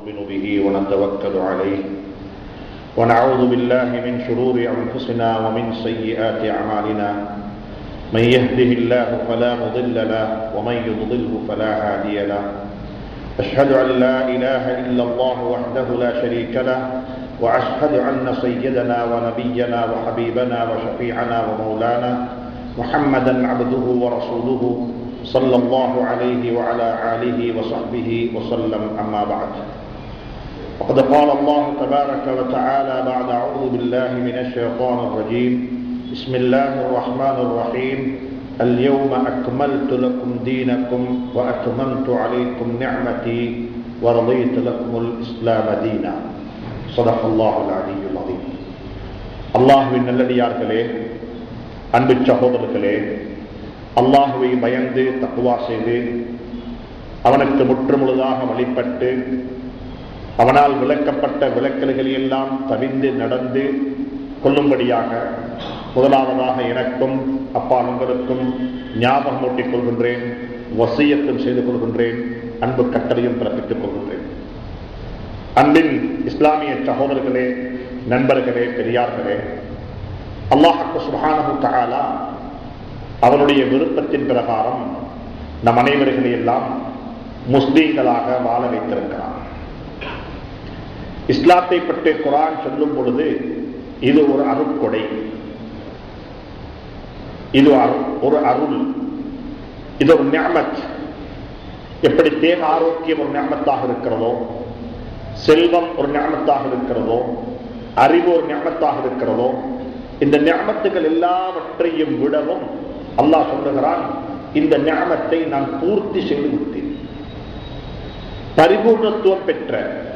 ونؤمن به ونتوكل عليه ونعوذ بالله من شرور أنفسنا ومن سيئات أعمالنا من يهده الله فلا مضل له ومن يضلله فلا هادي له أشهد أن لا إله إلا الله وحده لا شريك له وأشهد أن سيدنا ونبينا وحبيبنا وشفيعنا ومولانا محمدا عبده ورسوله صلى الله عليه وعلى آله وصحبه وسلم أما بعد وقد قال الله تبارك وتعالى بعد أعوذ بالله من الشيطان الرجيم بسم الله الرحمن الرحيم اليوم أكملت لكم دينكم وأتممت عليكم نعمتي ورضيت لكم الإسلام دينا صدق الله العلي العظيم. அல்லாஹ்வின் நல்லடியார்களே, அன்பு சகோதரர்களே, அல்லாஹுவை பயந்து தக்வா செய்து அவனுக்கு முற்றுமுழுதாக வழிபட்டு அவனால் விளக்கப்பட்ட விளக்கல்களை எல்லாம் தவிந்து நடந்து கொள்ளும்படியாக முதலாவதாக எனக்கும் அப்பால் உங்களுக்கும் ஞாபகம் ஊட்டிக் கொள்கின்றேன், வசியத்தும் செய்து கொள்கின்றேன், அன்பு கட்டளையும் பிறப்பித்துக் கொள்கின்றேன். அன்பின் இஸ்லாமிய சகோதரர்களே, நண்பர்களே, பெரியார்களே, அல்லாஹ் சுப்ஹானஹு தஆலா அவருடைய விருப்பத்தின் பிரகாரம் நம் அனைவர்களை எல்லாம் முஸ்லீம்களாக வாழ வைத்திருக்கிறார். இஸ்லாத்தை பற்றி குர்ஆன் சொல்லும் பொழுது இது ஒரு அருட்கொடை, இது ஒரு அருள், இது ஒரு நிஅமத். எப்படி தேக ஆரோக்கியம் ஒரு நிஅமத்தாக இருக்கிறதோ, செல்வம் ஒரு நிஅமத்தாக இருக்கிறதோ, அறிவு ஒரு நிஅமத்தாக இருக்கிறதோ, இந்த நிஅமத்துகள் எல்லாவற்றையும் விடவும் அல்லாஹ் சொல்லுகிறான், இந்த நிஅமத்தை நான் பூர்த்தி செய்து விட்டேன். பரிபூர்ணத்துவம் பெற்ற,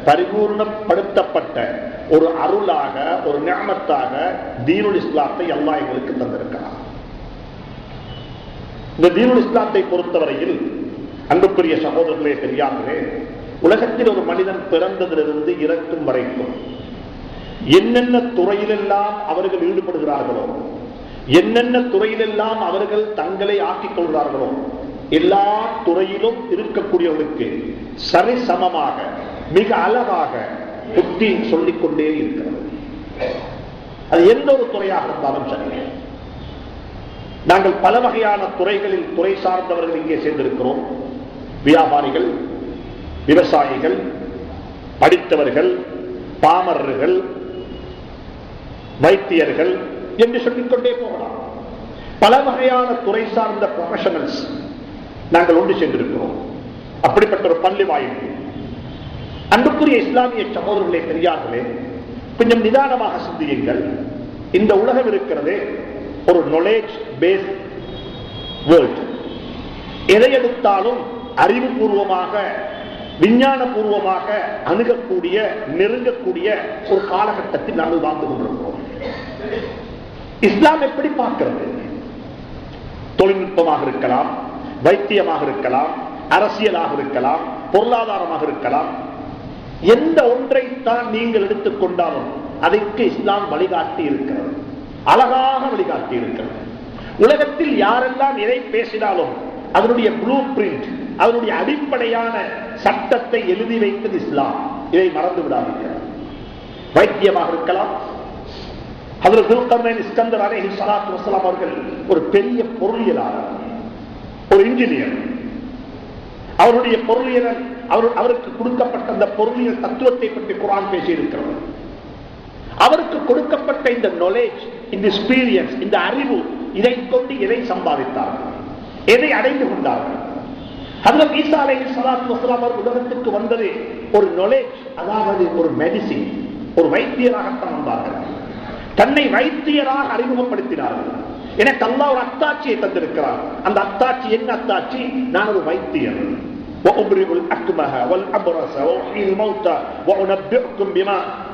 பரிபூர்ணப்படுத்தப்பட்ட ஒரு அருளாக, ஒரு நிஅமத்தாக தீனுல் இஸ்லாத்தை அல்லாஹ் எங்களுக்கு தந்திருக்கிறார். இந்த தீனுல் இஸ்லாத்தை பொறுத்தவரையில் அன்புக்குரிய சகோதரர்களே, பெரியார்களே, உலகத்தில் ஒரு மனிதன் பிறந்ததிலிருந்து இறக்கும் வரைக்கும் என்னென்ன துறையிலெல்லாம் அவர்கள் ஈடுபடுகிறார்களோ, என்னென்ன துறையிலெல்லாம் அவர்கள் தங்களை ஆக்கிக் கொள்கிறார்களோ, எல்லா துறையிலும் இருக்கக்கூடியவர்களுக்கு சரிசமமாக மிக அழகாக புத்தி சொல்லிக் கொண்டே இருக்கிறது. அது எந்த ஒரு துறையாக இருந்தாலும் சரி. நாங்கள் பல வகையான துறைகளில் துறை சார்ந்தவர்கள் இங்கே சேர்ந்திருக்கிறோம். வியாபாரிகள், விவசாயிகள், படித்தவர்கள், பாமரர்கள், வைத்தியர்கள் என்று சொல்லிக்கொண்டே போகலாம். பல வகையான துறை சார்ந்த ப்ரொஃபஷனல்ஸ் நாங்கள் ஒன்று சேர்ந்திருக்கிறோம். அப்படிப்பட்ட ஒரு பள்ளி வாயில் அன்புக்குரிய இஸ்லாமிய சகோதரர்களே, பெரியார்களே, கொஞ்சம் நிதானமாக சிந்தியுங்கள். இந்த உலகம் இருக்கிறதே ஒரு நாலேஜ் பேஸ்ட் வேர்ல்ட். எதை எடுத்தாலும் அறிவுபூர்வமாக, விஞ்ஞான பூர்வமாக அணுகக்கூடிய, நெருங்கக்கூடிய ஒரு காலகட்டத்தில் நாங்கள் வாழ்ந்து கொண்டிருக்கிறோம். இஸ்லாம் எப்படி பார்க்கிறது? தொழில்நுட்பமாக இருக்கலாம், வைத்தியமாக இருக்கலாம், அரசியலாக இருக்கலாம், பொருளாதாரமாக இருக்கலாம். எந்த ஒன்றைத்தான் நீங்கள் எடுத்துக்கொண்டாலும் அதற்கு இஸ்லாம் வழிகாட்டி இருக்கிறது, அழகாக வழிகாட்டி இருக்கிறது. உலகத்தில் யாரெல்லாம் எதை பேசினாலும் அதனுடைய ப்ளூ பிரிண்ட், அதனுடைய அடிப்படையான சட்டத்தை எழுதி வைத்தது இஸ்லாம். இதை மறந்து விடாதீர்கள். வைத்தியமாக இருக்கலாம். ஹஜ்ரத் துல்கர்னைன் இஸ்கந்தர் அலைஹிஸ்ஸலாத்து வஸ்ஸலாம் அவர்கள் ஒரு பெரிய பொருளியலாளர், ஒரு இன்ஜினியர். அவருடைய பொருளியல், அவருக்கு கொடுக்கப்பட்ட அந்த பொருளியல் தத்துவத்தை பற்றி குர்ஆன் பேசி இருக்கிறது. அவருக்கு கொடுக்கப்பட்ட இந்த நாலேஜ், இந்த எக்ஸ்பீரியன்ஸ், இந்த அறிவு, இதை கொண்டு எதை சம்பாதித்தார்கள், எதை அடைந்து கொண்டார்கள்? ஹஜ்ரத் ஈசா அலைஹிஸ்ஸலாத்து வஸ்ஸலாம் அவர் உலகத்துக்கு வந்தது ஒரு நாலேஜ், அதாவது ஒரு மெடிசின், ஒரு வைத்தியராகத்தான் வந்தார்கள். தன்னை வைத்தியராக அறிமுகப்படுத்தினார்கள். எனக்கு அல்லாஹ் ஒரு அத்தாட்சியை தந்திருக்கிறார். அந்த அத்தாட்சி என்ன அத்தாட்சி? நான் ஒரு வைத்தியர்.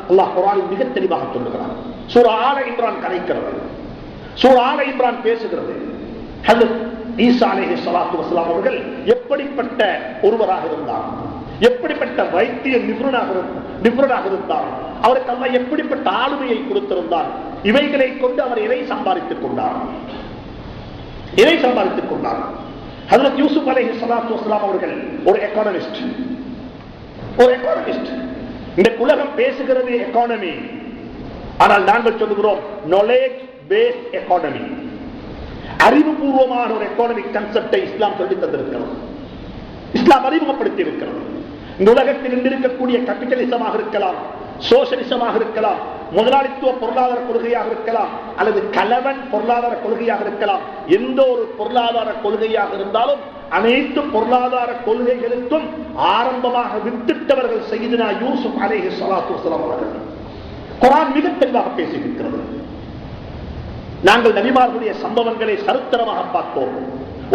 அல்லாஹ் குர்ஆனில் மிக தெளிவாக சொல்லுகிறார். சூரா ஆல இம்ரான் கரைக்கிறது, சூரா ஆல இம்ரான் பேசுகிறது. ஹஜ்ரத் ஈசா அலைஹிஸ்ஸலாத்து வஸ்ஸலாம் அவர்கள் எப்படிப்பட்ட ஒருவராக இருந்தார், எப்படிப்பட்ட வைத்திய நிபுணராக இருந்தார், அவருக்கு அல்லாஹ் எப்படிப்பட்ட ஆளுமையை கொடுத்திருந்தார், இவைகளை கொண்டு அவர் எதை சம்பாதித்துக் கொண்டார், எதை சம்பாதித்துக் கொண்டார்? ஹஜ்ரத் யூசுப் அலைஹிஸ்ஸலாத்து வஸ்ஸலாம் அவர்கள் ஒரு எக்கானமிஸ்ட். இந்த உலகம் பேசுகிறது எக்கானமி, ஆனால் நாங்கள் சொல்லுகிறோம் knowledge based economy. அறிவுபூர்வமான ஒரு எக்கானமிக் கான்செப்டை இஸ்லாம் சொல்லி தந்திருக்கிறது, இஸ்லாம் அறிமுகப்படுத்தி இருக்கிறது. இந்த உலகத்தில் இருக்கக்கூடிய கேபிட்டலிசமாக இருக்கலாம், சோசியலிசமாக இருக்கலாம், முதலாளித்துவ பொருளாதார கொள்கையாக இருக்கலாம், அல்லது கலவன் பொருளாதார கொள்கையாக இருக்கலாம். எந்த ஒரு பொருளாதார கொள்கையாக இருந்தாலும் அனைத்து பொருளாதார கொள்கைகளுக்கும் ஆரம்பமாக வித்திட்டவர்கள் சையதுனா யூசுப் அலைஹிஸ்ஸலாத்து வஸலாம் அவர்கள். குர்ஆன் மிக தெளிவாக பேசியிருக்கிறது. நாங்கள் நபிமார்களுடைய சம்பவங்களை சரித்திரமாக பார்த்தோம்,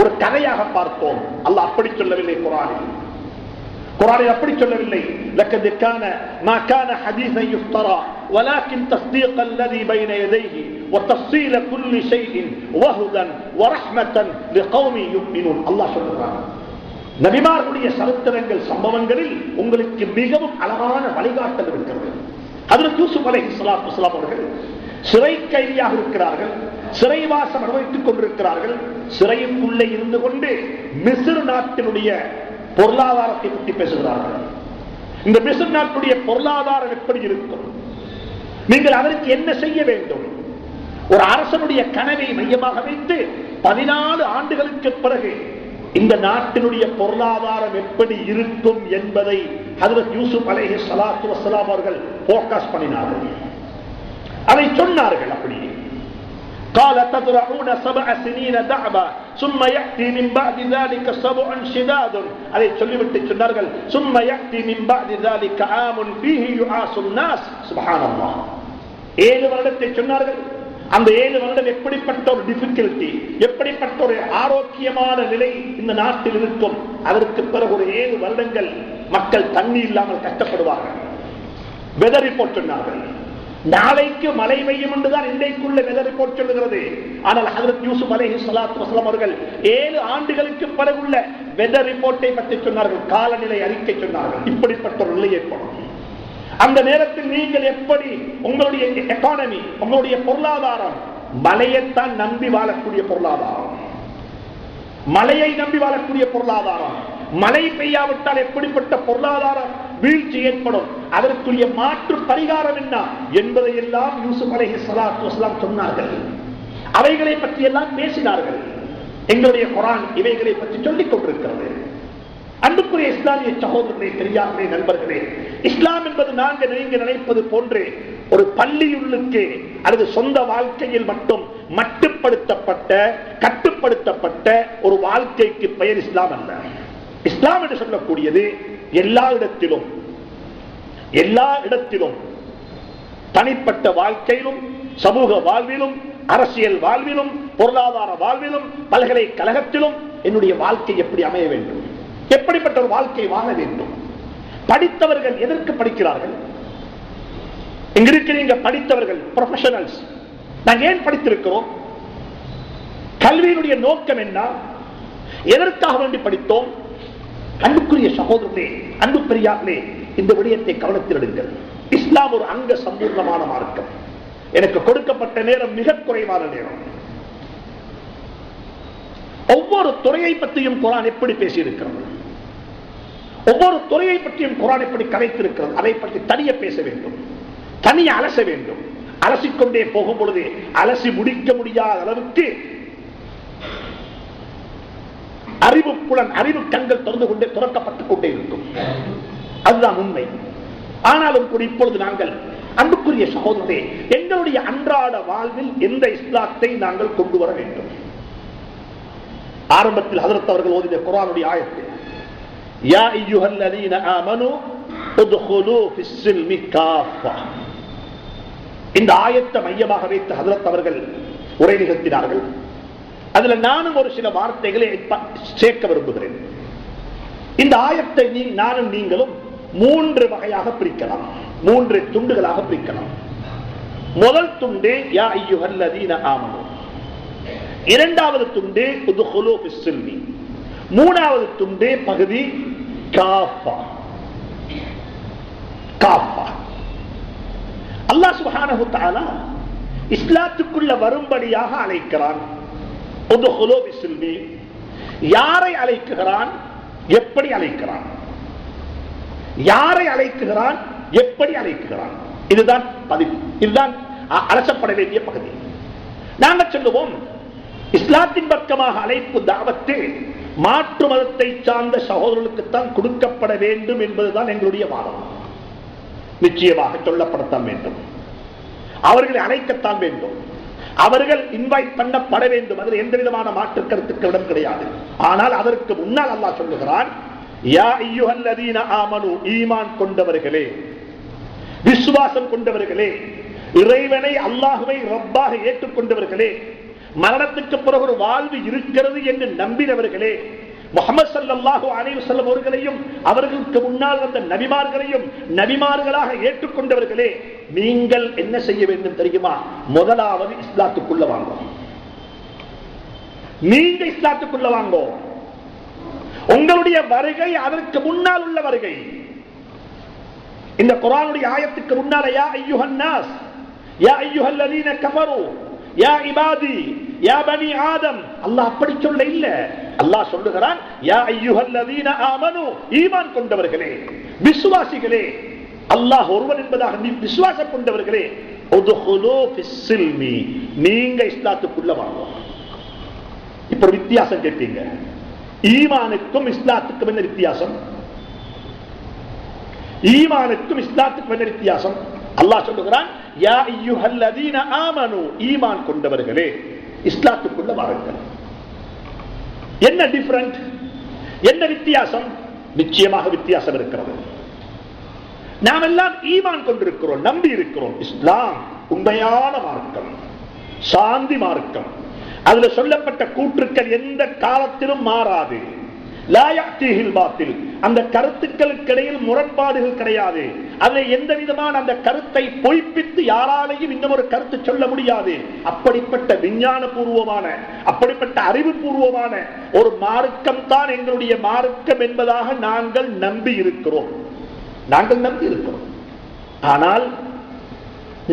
ஒரு கதையாக பார்த்தோம். அல்லாஹ் அப்படி சொல்லவில்லை குர்ஆனில். குர்ஆனில் அப்படி சொல்லவில்லை. لقد كان ما كان حديثا يفترى ولكن تصديق الذي بين يديه وتفصيل كل شيء وهدى ورحمة لقوم يؤمنون. அல்லாஹ் சொல்றான், நபிமார்களுடைய சரித்திரங்கள் சம்பவங்களில் உங்களுக்கு மிகவும் அழகான வழிகாட்டல் இருக்கிறது. ஹஜ்ரத் யூசுப் அலைஹிஸ்ஸலாத்து வஸலாம் அவர்கள் சிறை கைதியாக இருக்கிறார்கள், சிறைவாசம் அனுபவித்துக் கொண்டிருக்கிறார்கள். சிறைக்குள்ளே இருந்து கொண்டு மிஸ்ர் நாட்டினுடைய பொருளாதாரத்தை பற்றி பேசுகிறார்கள். இந்த மிஸ்ர் நாட்டுடைய பொருளாதாரம் எப்படி இருக்கும், நீங்கள் அதற்கு என்ன செய்ய வேண்டும், ஒரு அரசனுடைய கனவை மையமாக வைத்து 14 ஆண்டுகளுக்கு பிறகு இந்த நாட்டினுடைய பொருளாதாரம் எப்படி இருக்கும் என்பதை ஹஜ்ரத் யூசுப் அலைஹிஸ்ஸலாத்து வஸலாம் அவர்கள் ஃபோக்கஸ் பண்ணினார்கள், அதை சொன்னார்கள். அப்படி قال تزرعون 7 سنين دعبا ثم يأتي من بعد ذلك 7 شداد. அதை சொல்லிவிட்டு சொன்னார்கள், ثم يأتي من بعد ذلك عام فيه يعاص الناس. சுப்ஹான் அல்லாஹ். 7 வருடத்தை சொன்னார்கள். அந்த 7 வருடம் எப்படிப்பட்ட ஒரு டிஃபிகல்ட்டி, எப்படிப்பட்ட ஒரு ஆரோக்கியமான நிலை இந்த நாட்டில் இருக்கும். அதற்கு பிறகு ஒரு 7 வருடங்கள் மக்கள் தண்ணி இல்லாமல் கஷ்டப்படுவார்கள். வெதர் ரிப்போர்ட் சொன்னார்கள். நாளைக்கு மழை பெய்யும் என்றுதான் இன்றைக்குள்ள வெதர் ரிப்போர்ட் சொல்லுகிறது. ஆனால் ஹஜ்ரத் யூசுப் அலைஹிஸ்ஸலாத்து வஸலாம் அவர்கள் 7 ஆண்டுகளுக்கு பிறகுள்ள வெதர் ரிப்போர்ட்டை பற்றி சொன்னார்கள், காலநிலை அறிக்கை சொன்னார்கள். இப்படிப்பட்ட ஒரு நிலை ஏற்படும். அந்த நேரத்தில் நீங்கள் எப்படி உங்களுடைய எக்கானமி, உங்களுடைய பொருளாதாரம் மழையைத்தான் நம்பி வாழக்கூடிய பொருளாதாரம், மழையை நம்பி வாழக்கூடிய பொருளாதாரம், மழை பெய்யாவிட்டால் எப்படிப்பட்ட பொருளாதார வீழ்ச்சி ஏற்படும், அதற்குரிய மாற்று பரிகாரம் என்ன என்பதை எல்லாம் யூசுப் அலைஹிஸ்ஸலாத்து வஸலாம் சொன்னார்கள். அவைகளை பற்றி எல்லாம் பேசினார்கள். எங்களுடைய குர்ஆன் இவைகளை பற்றி சொல்லிக் கொண்டிருக்கிறது. அன்புக்குரிய இஸ்லாமிய சகோதரர்களே, பெரியார்களே, நண்பர்களே, இஸ்லாம் என்பது நாங்கள் நீங்க நினைப்பது போன்று ஒரு பள்ளியுள்ளுக்கு அல்லது சொந்த வாழ்க்கையில் மட்டும் மட்டுப்படுத்தப்பட்ட கட்டுப்படுத்தப்பட்ட ஒரு வாழ்க்கைக்கு பெயர் இஸ்லாம் அல்ல. இஸ்லாம் என்று சொல்லக்கூடியது எல்லா இடத்திலும் தனிப்பட்ட வாழ்க்கையிலும், சமூக வாழ்விலும், அரசியல் வாழ்விலும், பொருளாதார வாழ்விலும், பல்கலைக்கழகத்திலும் என்னுடைய வாழ்க்கை எப்படி அமைய வேண்டும், எப்படிப்பட்ட ஒரு வாழ்க்கை வாழ வேண்டும். படித்தவர்கள் எதற்கு படிக்கிறார்கள்? இங்க இருக்கிறீங்க படித்தவர்கள், ப்ரொஃபஷனல்ஸ். நாங்கள் ஏன் படித்திருக்கிறோம்? கல்வியினுடைய நோக்கம் என்ன? எதற்காக வேண்டி படித்தோம்? அன்புக்குரிய சகோதரர்களே, அன்பு பெரியார்களே, இந்த விடயத்தை கவனத்தில் எடுங்கள். இஸ்லாம் ஒரு அங்க சம்பூர்ணமான மார்க்கம். எனக்கு கொடுக்கப்பட்ட நேரம் மிக குறைவான நேரம். ஒவ்வொரு துறையை பற்றியும் குர்ஆன் எப்படி பேசியிருக்கிறது, ஒவ்வொரு துறையை பற்றியும் குர்ஆன் எப்படி கரைத்திருக்கிறது, அதை பற்றி தனியே பேச வேண்டும், தனியே அலச வேண்டும். அலசிக்கொண்டே போகும் பொழுது அலசி முடிக்க முடியாத அளவுக்கு அறிவு புலன், அறிவு கண்கள் திறக்கப்பட்டுக் கொண்டே இருக்கும். அதுதான் உண்மை. ஆனாலும் கூட இப்பொழுது நாங்கள் அன்புக்குரிய சகோதரரே, எங்களுடைய அன்றாட வாழ்வில் எந்த இஸ்லாத்தை நாங்கள் கொண்டு வர வேண்டும்? ஆரம்பத்தில் ஹஜ்ரத் அவர்கள் ஓதிய குர்ஆனுடைய ஆயத்து, யா அய்யுஹல்லதீன ஆமனூ உத்குலூ ஃபிஸ்ஸில்மி காஃபா. இந்த ஆயத்தை மையமாக வைத்து ஹஜ்ரத் அவர்கள் உரை நிகழ்த்தினார்கள். அதுல நானும் ஒரு சில வார்த்தைகளை சேர்க்க விரும்புகிறேன். இந்த ஆயத்தை நானும் நீங்களும் 3 வகையாக பிரிக்கலாம், 3 துண்டுகளாக பிரிக்கலாம். முதல் துண்டு யா அய்யுஹல்லதீன ஆமனூ, இரண்டாவது துண்டு உத்குலூ ஃபிஸ்ஸில்மி, மூணாவது துண்டு பகுதி காஃபா. காஃபா அல்லாஹ் சுப்ஹானஹு வ தஆலா இஸ்லாத்துக்குள்ள வரும்படியாக அழைக்கிறான். உத்குலூ ஃபிஸ்ஸில்மி, யாரை அழைக்கிறான், எப்படி அழைக்கிறான்? யாரை அழைக்கிறான், எப்படி அழைக்கிறான்? இதுதான் இதுதான் அலசப்பட வேண்டிய பகுதி. நாங்கள் சொல்லுவோம், இஸ்லாத்தின் பக்கமாக அழைப்பு தாவத்து மாற்று மதத்தை சார்ந்த சகோதரர்களுக்குத்தான் கொடுக்கப்பட வேண்டும் என்பதுதான் எங்களுடைய வாதம். நிச்சயமாக சொல்லப்படத்தான் வேண்டும், அவர்களை அழைக்கத்தான் வேண்டும், அவர்கள் இன்வைட் பண்ணப்பட வேண்டும். அதில் எந்த விதமான மாற்று கருத்துக்களிடம் கிடையாது. ஆனால் அதற்கு முன்னால் அல்லாஹ் சொல்லுகிறான், யா அய்யுஹல்லதீன ஆமனு, ஈமான் கொண்டவர்களே, விசுவாசம் கொண்டவர்களே, இறைவனை அல்லாஹ்வை ரப்பாக ஏற்றுக்கொண்டவர்களே, மரணத்துக்கு பிறகு ஒரு வாழ்வு இருக்கிறது என்று நம்பினவர்களே, முஹம்மது ஸல்லல்லாஹு அலைஹி வஸல்லம் அவர்களையும் அவர்களுக்கு முன்னால் வந்த நபிமார்களையும் நபிமார்களாக ஏற்றுக்கொண்டவர்களே, நீங்கள் என்ன செய்ய வேண்டும் தெரியுமா? முதலாவது இஸ்லாத்துக்குள்ள வாங்க. நீங்க இஸ்லாத்துக்குள்ள வாங்க. உங்களுடைய வருகை அதற்கு முன்னால் உள்ள வருகை. இந்த குர்ஆனுடைய ஆயத்துக்கு முன்னால யா அய்யுஹன் நாஸ், யா அய்யுஹல்லதீன கஃபரு, யா இபாதி, யா பனி ஆதம், அல்லாஹ் அப்படி சொல்ல இல்ல. அல்லாஹ் சொல்லுகிறான், யா அய்யுஹல்லதீன ஆமனு, ஈமான் கொண்டவர்களே, விசுவாசிகளே, அல்லாஹ் ஒருவன் என்பதாக நீ விசுவாசம் கொண்டவர்களே, உதுகுலு ஃபிஸ்ஸில்மி, நீங்க இஸ்லாத்துக்குள்ள வாங்க. இப்ப வித்தியாசம் கேட்டீங்க, ஈமானுக்கும் இஸ்லாத்துக்கும் என்ன வித்தியாசம்? ஈமானுக்கும் இஸ்லாத்துக்கும் என்ன வித்தியாசம்? அல்லாஹ் சொல்லுகிறான், யா அய்யுஹல்லதீன ஆமனு, ஈமான் கொண்டவர்களே, இஸ்லாத்துக்குள்ள வாருங்கள். என்ன டிஃபரண்ட்? என்ன வித்தியாசம்? நிச்சயமாக வித்தியாசம் இருக்கிறது. நாம் எல்லாம் ஈமான் கொண்டிருக்கிறோம், நம்பி இருக்கிறோம். இஸ்லாம் உண்மையான மார்க்கம், சாந்தி மார்க்கம். அதுல சொல்லப்பட்ட கூற்றுக்கள் எந்த காலத்திலும் மாறாது. லா யஅதீஹில் பாத்தில், அந்த கருத்துக்களுக்கு இடையில் முரண்பாடுகள் கிடையாது. அதில் எந்த விதமான அந்த கருத்தை பொய்ப்பித்து யாராலையும் இன்னொரு கருத்து சொல்ல முடியாது. அப்படிப்பட்ட விஞ்ஞான பூர்வமான, அப்படிப்பட்ட அறிவுபூர்வமான ஒரு மார்க்கம் தான் எங்களுடைய மார்க்கம் என்பதாக நாங்கள் நம்பி இருக்கிறோம். ஆனால்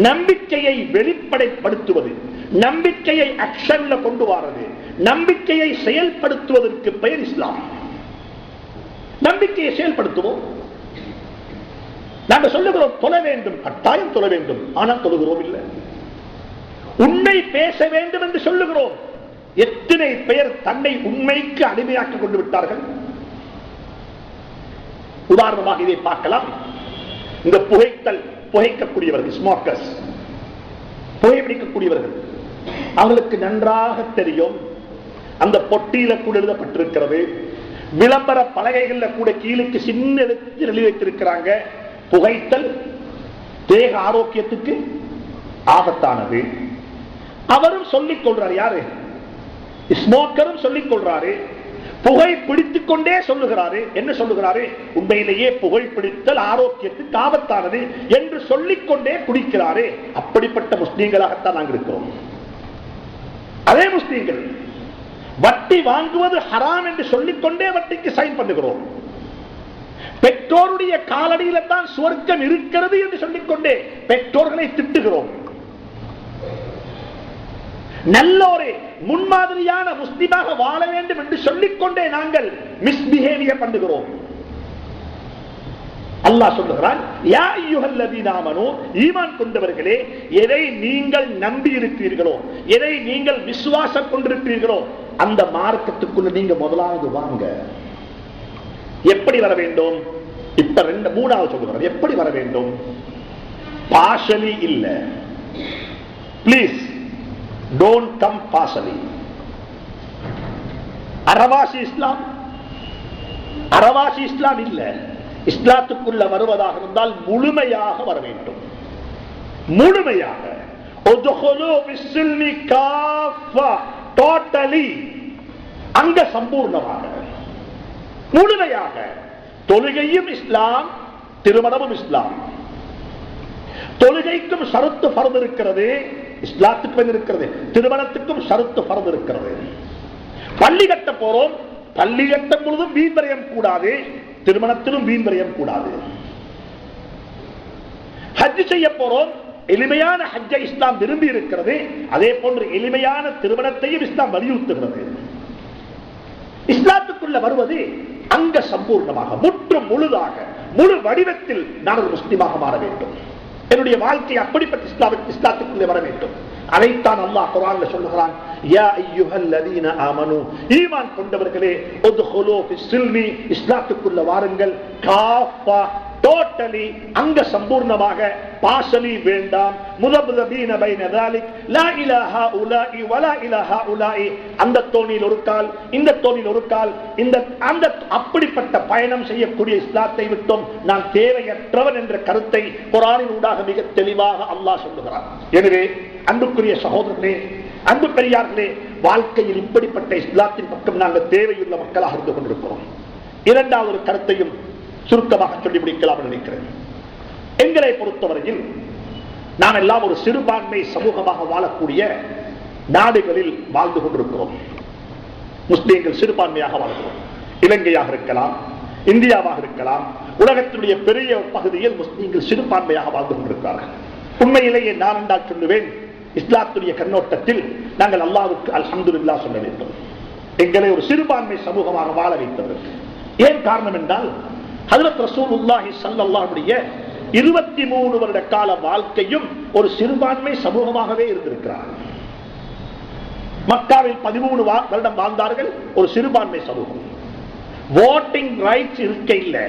நம்பிக்கையை வெளிப்படைப்படுத்துவது, நம்பிக்கையை ஆக்ஷன்ல கொண்டு வரது, நம்பிக்கையை செயல்படுத்துவதற்கு பெயர் இஸ்லாம். நம்பிக்கையை செயல்படுத்துவோம். நாங்கள் சொல்லுகிறோம், தொழ வேண்டும், கட்டாயம் தொழ வேண்டும், ஆனால் தொழுகிறோம் இல்லை. உண்மை பேச வேண்டும் என்று சொல்லுகிறோம். எத்தனை பெயர் தன்னை உண்மைக்கு அடிமையாக்கிக் கொண்டு விட்டார்கள்? உதாரணமாக இதை பார்க்கலாம். இந்த புகைக்கக்கூடியவர்கள், ஸ்மோக்கர்ஸ், புகைப்பிடிக்கக்கூடியவர்கள், அவர்களுக்கு நன்றாக தெரியும், அந்த பொட்டியில கூட எழுதப்பட்டிருக்கிறது, விளம்பர பலகைகள்ல கூட கீழுக்கு சின்ன எழுதி வைத்திருக்கிறாங்க, புகைத்தல் தேக ஆரோக்கியத்துக்கு ஆபத்தானது. அவரும் சொல்லிக் கொள்றார். யாரு? ஸ்மோக்கரும் சொல்லிக் கொள்றாரு, புகை பிடித்துக் கொண்டே சொல்லுகிறாரு. என்ன சொல்லுகிறாரு? உண்மையிலேயே புகை பிடித்தல் ஆரோக்கியத்துக்கு ஆபத்தானது என்று சொல்லிக் கொண்டே குடிக்கிறாரு. அப்படிப்பட்ட முஸ்லீம்களாகத்தான் நாங்கள் இருக்கிறோம். அதே முஸ்லீம்கள் வட்டி வாங்குவது ஹராம் என்று சொல்லிக்கொண்டே வட்டிக்கு சைன் பண்ணுகிறோம். பெற்றோருடைய காலடியில தான் சுவர்க்கம் இருக்கிறது என்று சொல்லிக்கொண்டே பெற்றோர்களை திட்டுகிறோம். நல்லோரே முன்மாதிரியான முஸ்லிமாக வாழ வேண்டும் என்று சொல்லிக்கொண்டே நாங்கள் மிஸ்பிஹேவியர் பண்ணுகிறோம். அல்லாஹ் சொல்லுகிறான், யா அய்யுஹல்லதீன ஆமனூ, ஈமான் கொண்டவர்களே, எதை நீங்கள் நம்பி இருக்கிறீர்களோ, எதை நீங்கள் விசுவாசம் கொண்டிருக்கிறீர்களோ, அந்த மார்க்கத்துக்குள்ள நீங்க முதலாவது வாங்க. எப்படி வர வேண்டும்? இப்ப மூணாவது சொல்லுகிறார். எப்படி வர வேண்டும்? பார்ஷலி இல்ல. Please don't come partially. அரவாசி இஸ்லாம், அரவாசி இஸ்லாம் இல்ல. இஸ்லாத்துக்குள்ள வருவதாக இருந்தால் முழுமையாக வர வேண்டும். முழுமையாக டோட்டலி, அங்க சம்பூர்ணமாக, முழுமையாக. தொழுகையும் இஸ்லாம், திருமணமும் இஸ்லாம். தொழுகைக்கும் ஷரத்து ஃபர்து இருக்கிறது, இஸ்லாத்துக்கும் இருக்கிறது. திருமணத்துக்கும் ஷரத்து ஃபர்து இருக்கிறது. பள்ளி கட்ட போறோம், பள்ளி கட்டும் பொழுதும் வீண்வரையம் கூடாது, திருமணத்திலும் வீண்வரையம் கூடாது. ஹஜ் செய்ய போறோம், எளிமையான ஹஜ்ஜை இஸ்லாம் விரும்பி இருக்கிறது. அதே போன்று எளிமையான திருமணத்தையும் இஸ்லாம் வலியுறுத்துகிறது. இஸ்லாத்துக்குள்ள வருவது அங்க சம்பூர்ணமாக, முற்றும் முழுதாக முழு வடிவத்தில் நான் ஒரு முஸ்லிமாக மாற வேண்டும். என்னுடைய வாழ்க்கை அப்படிப்பட்ட இஸ்லாத்துக்குள்ளே வர வேண்டும். அதைத்தான் அல்லாஹ் குர்ஆன்ல சொல்லுகிறான், யா அய்யுஹல்லதீன ஆமனூ, ஈமான் கொண்டவர்களே, உத்ஹுலூ ஃபிஸ்ஸில்மி, இஸ்லாத்துக்குள்ள வாருங்கள், காஃபா, டோட்டலி, அங்க சம்பூர்ணமாக, பாசலி வேண்டாம், முதபதபீன பைன ذلك லா இலாஹா உலாஇ வலா இலாஹா உலாஇ, அந்த தோணியில் ஒரு கால், இந்த தோணியில் ஒரு கால், இந்த அந்த அப்படிப்பட்ட பயணம் செய்யக்கூடிய இஸ்லாத்தை விட்டோம் நான் தேவையற்றவன் என்ற கருத்தை குர்ஆனின் ஊடாக மிக தெளிவாக அல்லாஹ் சொல்லுகிறான். எனவே அன்புக்குரிய சகோதரர்களே, அன்பு பெரியார்களே, வாழ்க்கையில் இப்படிப்பட்ட இஸ்லாத்தின் பக்கம் நாங்கள் தேவையுள்ள மக்களாக இருந்து கொண்டிருக்கிறோம். இரண்டாவது கருத்தையும் சுருக்கமாக சொல்லி முடிக்கலாம் நினைக்கிறேன். எங்களை பொறுத்தவரையில் நாம் எல்லாம் ஒரு சிறுபான்மை சமூகமாக வாழக்கூடிய நாடுகளில் வாழ்ந்து கொண்டிருக்கிறோம். முஸ்லிம்கள் சிறுபான்மையாக வாழ்கிறோம். இலங்கையாக இருக்கலாம், இந்தியாவாக இருக்கலாம், உலகத்தினுடைய பெரிய பகுதியில் முஸ்லிம்கள் சிறுபான்மையாக வாழ்ந்து கொண்டிருக்கிறார்கள். உண்மையிலேயே நான் என்றால் சொல்லுவேன், இஸ்லாத்துடைய கண்ணோட்டத்தில் நாங்கள் அல்லாஹ்வுக்கு அல்ஹம்துலில்லாஹ் சொல்ல வேண்டும். எங்களை ஒரு சிறுபான்மை சமூகமாக வாழ வைத்தவர்கள். ஏன் காரணம் என்றால், ஹஜ்ரத் ரசூலுல்லாஹி ஸல்லல்லாஹு அலைஹி 23 வருட கால வாழ்க்கையும் ஒரு சிறுபான்மை சமூகமாகவே இருந்திருக்கிறார். மக்காவில் 13 வருடம் வாழ்ந்தார்கள், ஒரு சிறுபான்மை சமூகம். voting rights இருக்க இல்லை,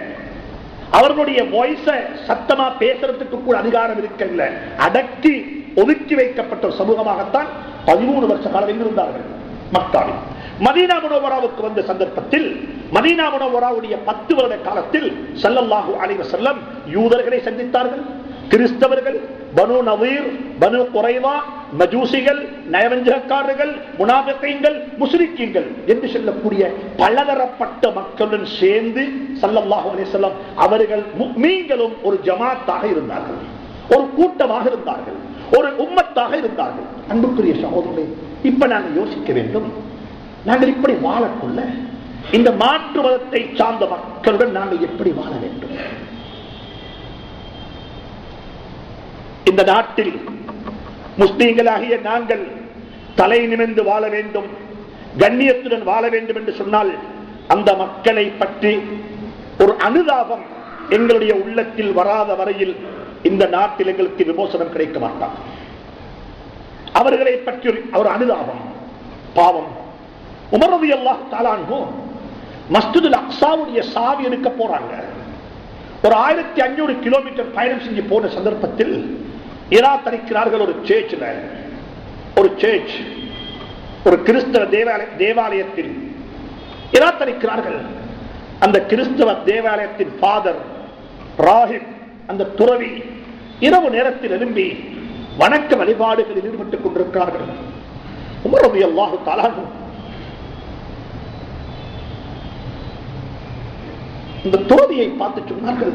அவர்களுடைய வாய்ஸ சத்தமா பேசுறதுக்கு கூட அதிகாரம் இருக்க இல்லை, அடக்கி ஒதுக்கி வைக்கப்பட்ட ஒரு சமூகமாகத்தான் 13 வருஷ காலம் இருந்தார்கள் மக்காவில். மதீனா முனவ்வராவுக்கு வந்த சந்தர்ப்பத்தில், மதீனா முனவ்வராவுடைய 10 வருட காலத்தில் ஸல்லல்லாஹு அலைஹி வஸல்லம் யூதர்களை சந்தித்தார்கள், கிறிஸ்தவர்கள், பனு நதீர், பனு குரைவா, மஜூசிகள், நயவஞ்சகக்காரர்கள், முனாஃபிகீன்கள், முஸ்ரிக்கீன்கள் என்று சொல்லக்கூடிய பலதரப்பட்ட மக்களுடன் சேர்ந்து ஸல்லல்லாஹு அலைஹி வஸல்லம் அவர்கள் முஃமின்களும் ஒரு ஜமாத்தாக இருந்தார்கள், ஒரு கூட்டமாக இருந்தார்கள், ஒரு உம்மத்தாக இருந்தார்கள். அன்புக்குரிய சகோதரர்களே, இப்ப நாங்கள் யோசிக்க வேண்டும், நாங்கள் இப்படி வாழக்குள்ள இந்த மாற்று மதத்தை சார்ந்த மக்களுடன் நாங்கள் எப்படி வாழ வேண்டும்? இந்த நாட்டில் முஸ்லிம்களாகிய நாங்கள் தலை நிமிர்ந்து வாழ வேண்டும், கண்ணியத்துடன் வாழ வேண்டும் என்று சொன்னால், அந்த மக்களை பற்றி ஒரு அனுதாபம் எங்களுடைய உள்ளத்தில் வராத வரையில் இந்த நாட்டில் எங்களுக்கு விமோசனம் கிடைக்க மாட்டார். அவர்களை பற்றி ஒரு அனுதாபம், பாவம். உமர் ரலியல்லாஹு தஆலா அன்ஹு மஸ்ஜிதுல் அக்ஸாவுடைய சாவி எடுக்க போறாங்க. ஒரு 1500 கிலோமீட்டர் பயணம் செஞ்சு போன சந்தர்ப்பத்தில் இரா தரிக்கிறார்கள் ஒரு சேர்ச்சில், ஒரு சேர்ச், ஒரு கிறிஸ்தவ தேவாலயத்தில் இரா தரிக்கிறார்கள். அந்த கிறிஸ்தவ தேவாலயத்தின் ஃபாதர் ராஹிப், அந்த துறவி, இரவு நேரத்தில் எழும்பி வணக்க வழிபாடுகளில் ஈடுபட்டுக் கொண்டிருக்கிறார்கள். உமர் ரலியல்லாஹு தஆலா அன்ஹு இந்த துறவியை பார்த்து சொன்னார்கள்,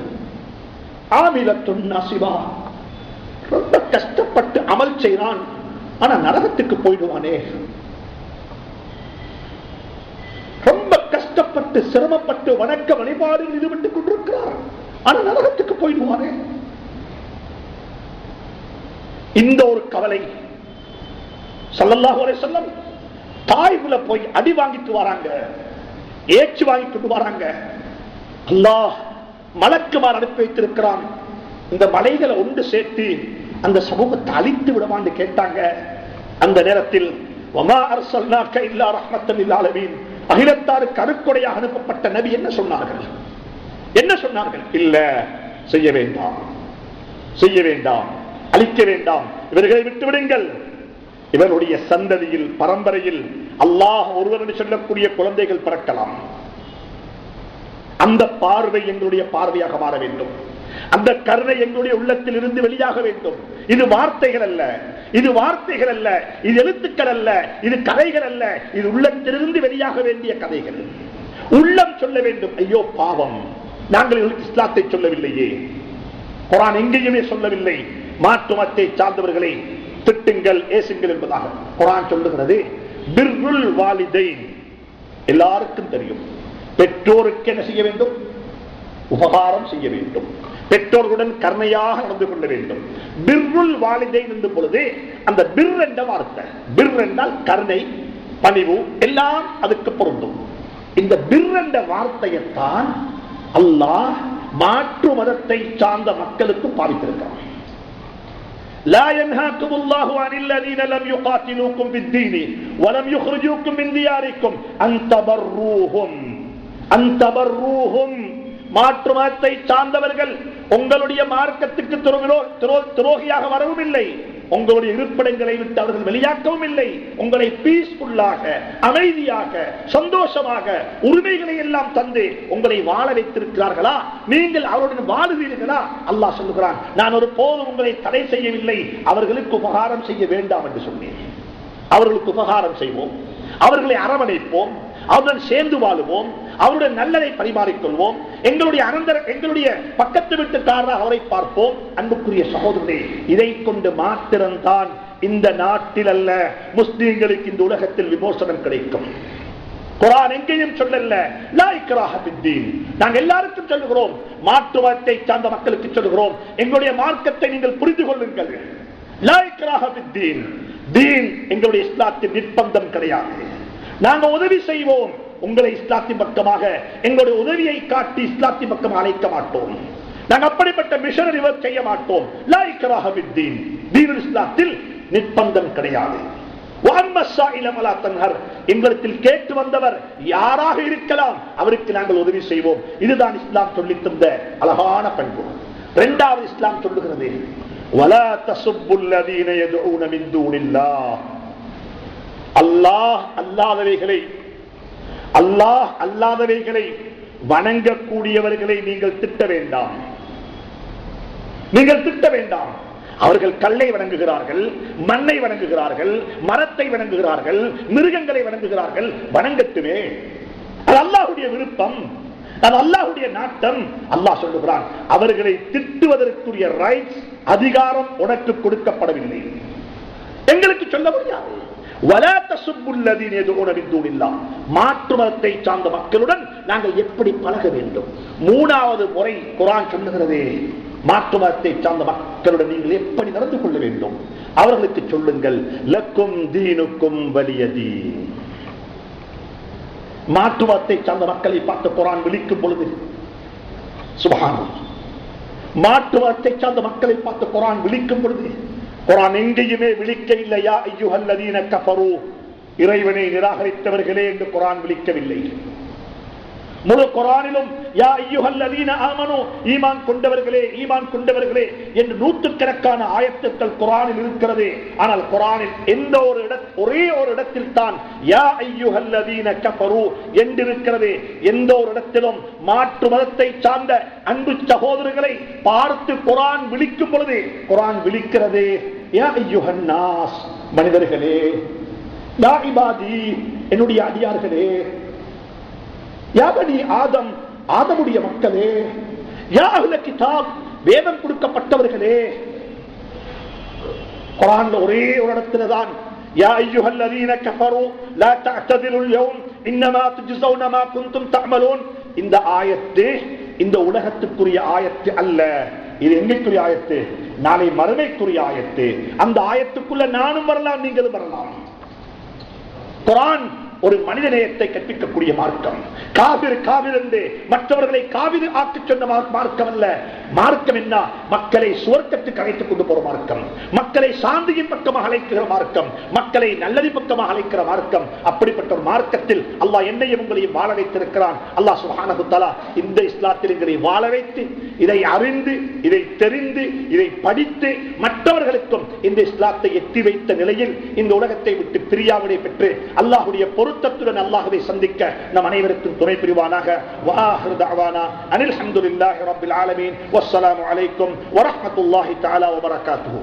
ஆமிலத்துன் நஸிபா, ரொம்ப கஷ்டப்பட்டு அமல் செய்றான், ஆனா நரகத்துக்கு போயிடுவானே. ரொம்ப கஷ்டப்பட்டு சிரமப்பட்டு வணக்க வழிபாடுகள் ஈடுபட்டுக் கொண்டிருக்கிறார், ஆனா நரகத்துக்கு போயிடுவானே. இந்த ஒரு கவலை. ஸல்லல்லாஹு அலைஹி வஸல்லம் தாயிஃப்ல போய் அடி வாங்கிட்டு வராங்க, ஏச்சு வாங்கிட்டு வராங்க. அல்லாஹ் மலக்குமார் அனுப்பி வைத்திருக்கிறான், இந்த மலைகளை ஒன்று சேர்த்து அந்த சமூகத்தை அழித்து விடுவான்னு கேட்டாங்க. அந்த நேரத்தில் வமா அர்ஸல்னாக இல்லா ரஹ்மத்தல் லில் ஆலமீன், அகிலத்தாருக்கு அருட்கொடையாக அனுப்பப்பட்ட நபி என்ன சொன்னார்கள்? என்ன சொன்னார்கள்? இல்ல, செய்ய வேண்டாம், செய்ய வேண்டாம், அழிக்க வேண்டாம், இவர்களை விட்டு விடுங்கள். இவருடைய சந்ததியில் பரம்பரையில் அல்லாஹ் ஒருவர் என்று சொல்லக்கூடிய குழந்தைகள் பிறக்கலாம். அந்த பார்வை எங்களுடைய பார்வையாக மாற வேண்டும், அந்த கருணை எங்களுடைய உள்ளத்தில் இருந்து வெளியாக வேண்டும். இது வார்த்தைகள் அல்ல, இது வார்த்தைகள் அல்ல, இது எழுத்துக்கள் அல்ல, இது கதைகள் அல்ல, இது உள்ளத்திலிருந்து வெளியாக வேண்டிய கதைகள். உள்ளம் சொல்ல வேண்டும், ஐயோ பாவம், நாங்கள் இவர்களுக்கு இஸ்லாத்தை சொல்லவில்லையே, குர்ஆன் எங்கேயுமே சொல்லவில்லை மாற்று மதத்தை சார்ந்தவர்களை திட்டுங்கள், ஏசுங்கள் என்பதாக. குர்ஆன் சொல்லுகிறது பிர்ருல் வாலிதைன், எல்லாருக்கும் தெரியும், பெற்றோருக்கு என்ன செய்ய வேண்டும்? உபகாரம் செய்ய வேண்டும், பெற்றோர்களுடன் கருணையாக நடந்து கொள்ள வேண்டும். பிர்ருல் வாலிதைன் என்ற பொழுது அந்த பிர் என்ற வார்த்தை, பிர் என்றால் கருணை, பணிவு எல்லாம் அதுக்கு பொருந்தும். இந்த பிர் என்ற வார்த்தையைத்தான் அல்லாஹ் மாற்று மதத்தை சார்ந்த மக்களுக்கு பாதித்திருக்கிறான். لا ينهاكم الله عن الذين لم يقاتلوكم في الدين ولم يخرجوكم من دياركم أن تبروهم மாற்று மதத்தை சார்ந்தவர்கள் உங்களுடைய மார்க்கத்துக்கு துரோகியாக வரவும் இல்லை, உங்களுடைய இருப்பிடங்களை விட்டு அவர்கள் வெளியாக்கவும் இல்லை. உங்களை பீஸ்ஃபுல்லாக, அமைதியாக, சந்தோஷமாக, உரிமைகளை எல்லாம் தந்து உங்களை வாழ வைத்திருக்கிறார்களா? நீங்கள் அவருடன் வாழுவீர்களா? அல்லாஹ் சொல்லுகிறான், நான் ஒரு போதும் உங்களை தடை செய்யவில்லை, அவர்களுக்கு உபகாரம் செய்ய வேண்டாம் என்று சொன்னேன். அவர்களுக்கு உபகாரம் செய்வோம், அவர்களை அரவணைப்போம், அவருடன் சேர்ந்து வாழுவோம், அவருடைய நல்லதை பரிமாறிக்கொள்வோம், எங்களுடைய பக்கத்து வீட்டுக்காரராக அவரை பார்ப்போம். அன்புக்குரிய சகோதரனே, இதை கொண்டு மாத்திரம்தான் இந்த நாட்டில் அல்ல, முஸ்லிம்களுக்கு இந்த உலகத்தில் விமோசனம் கிடைக்கும். குர்ஆன் எங்கேயும் சொல்லல லா இக்ராஹ ஃபித்தீன். நாங்கள் எல்லாருக்கும் சொல்லுகிறோம், மாற்று மதத்தை சார்ந்த மக்களுக்கு சொல்லுகிறோம், எங்களுடைய மார்க்கத்தை நீங்கள் புரிந்து கொள்ளுங்கள். லா இக்ராஹ ஃபித்தீன். தீன் எங்களுடைய இஸ்லாத்தின் நிர்பந்தம் கிடையாது. நாங்கள் உதவி செய்வோம், உங்களை இஸ்லாத்தின் பக்கமாக எங்களுடைய உதவியை காட்டி இஸ்லாத்தின் பக்கம் அழைக்க மாட்டோம். நாங்கள் அப்படிப்பட்ட மிஷனரி வர்க் செய்ய மாட்டோம். லா இக்ராஹ ஃபித்தீன். தீனுல் இஸ்லாத்தில் நிர்பந்தம் கிடையாது. எங்களிடத்தில் கேட்டு வந்தவர் யாராக இருக்கலாம், அவருக்கு நாங்கள் உதவி செய்வோம். இதுதான் இஸ்லாம் சொல்லி தந்த அழகான பண்பு. இரண்டாவது இஸ்லாம் சொல்லுகிறது, வலா தசுப்புல் லதீன யதுஊன மின் தூனில்லாஹ். அல்லாஹ் அல்லாதவைகளை வணங்கக்கூடியவர்களை நீங்கள் திட்ட வேண்டாம். நீங்கள் திட்ட வேண்டாம். அவர்கள் கல்லை வணங்குகிறார்கள், மண்ணை வணங்குகிறார்கள், மரத்தை வணங்குகிறார்கள், மிருகங்களை வணங்குகிறார்கள். வணங்கட்டுமே, அது அல்லாஹ்வுடைய விருப்பம், அது அல்லாஹ்வுடைய நாட்டம். அல்லாஹ் சொல்லுகிறான், அவர்களை திட்டுவதற்குரிய ரைட்ஸ், அதிகாரம் உனக்கு கொடுக்கப்படவில்லை, எங்களுக்கு சொல்ல முடியாது. மாற்று மதத்தை சார்ந்த மக்களுடன் நாங்கள் எப்படி பழக வேண்டும்? மூணாவது முறை குர்ஆன் சொல்லுகிறது, மாற்று மதத்தை சார்ந்த மக்களுடன் நீங்கள் எப்படி நடந்து கொள்ள வேண்டும்? அவர்களுக்கு சொல்லுங்கள், லக்கும் தீனுக்கும் வலிய தீன். மாற்று மதத்தை சார்ந்த மக்களை பார்த்து குர்ஆன் விழிக்கும் பொழுது, சுப்ஹானல்லாஹ், மாற்று மதத்தை சார்ந்த மக்களை பார்த்து குர்ஆன் விழிக்கும் பொழுது, குர்ஆன் எங்கேயுமே விழிக்க இல்லையா அய்யுஹல்லதீன கஃபரு, இறைவனை நிராகரித்தவர்களே என்று குர்ஆன் விழிக்கவில்லை. முழு குர்ஆனிலும் யா அய்யுஹல்லதீன ஆமனு, ஈமான் கொண்டவர்களே, ஈமான் கொண்டவர்களே என்று நூற்றுக்கணக்கான ஆயத்துக்கள் குர்ஆனில் இருக்கிறது. ஆனால் குர்ஆனில் எந்த ஒரு ஒரே ஒரு இடத்தில் தான் யா அய்யுஹல்லதீன கஃபரு என்றிருக்கிறது. எந்த ஒரு இடத்திலும் மாற்று மதத்தை சார்ந்த அன்பு சகோதரர்களை பார்த்து குர்ஆன் விழிக்கும் பொழுது குர்ஆன் விழிக்கிறது, யா அய்யுஹன் நாஸ், மனிதர்களே, யா இபாதி, என்னுடைய அடியார்களே, யா பனி ஆதம், ஆதமுடைய மக்களே, யா அஹ்ல கிதாப், வேதம் கொடுக்கப்பட்டவர்களே. குர்ஆன்ல ஒரே ஒரு இடத்துல தான் யா அய்யுஹல்லதீன கஃபரு லா தஅ்ததிலுல் யௌம் இன்னமா துஜ்ஸௌன மா குன்தும் தஅமலூன். இந்த ஆயத்து இந்த உலகத்துக்குரிய ஆயத்து அல்ல, இது எங்களுக்குரிய ஆயத்து, நாளை மறுமைக்குரிய ஆயத்து. அந்த ஆயத்துக்குள்ள நானும் வரலாம், நீங்களும் வரலாம். குர்ஆன் ஒரு மனிதநேயத்தை கற்பிக்கக்கூடிய மார்க்கம். காபிர் காபிர் என்று மற்றவர்களை காபிர் ஆக்கி சொன்ன மார்க்கம் அல்ல. மார்க்கம் என்ன? மக்களை சுவர்க்கத்துக்கு அழைத்துக் கொண்டு போற மார்க்கம், மக்களை சாந்தியின் பக்கமாக அழைக்கிற மார்க்கம், மக்களை நல்லதி பக்கமாக அழைக்கிற மார்க்கம். அப்படிப்பட்ட ஒரு மார்க்கத்தில் அல்லாஹ் என்னையும் உங்களையும் வாழ வைத்திருக்கிறான். அல்லாஹ் சுப்ஹானஹு தஆலா இந்த இஸ்லாத்தில் எங்களை வாழ வைத்து, இதை அறிந்து, இதை தெரிந்து, இதை படித்து மற்றவர்களுக்கும் இந்த இஸ்லாத்தை எட்டி வைத்த நிலையில் இந்த உலகத்தை விட்டு பிரியாவிடை பெற்று அல்லாஹ்வுடைய பொருத்தத்துடன் அல்லாஹ்வை சந்திக்க நம் அனைவருக்கும் துணை புரிவானாக. வஆஹிரு தஅவானா அனில் ஹம்துலில்லாஹி ரப்பில் ஆலமீன். வஸ்ஸலாமு அலைக்கும் வரஹ்மத்துல்லாஹி தஆலா வபரகாத்துஹு.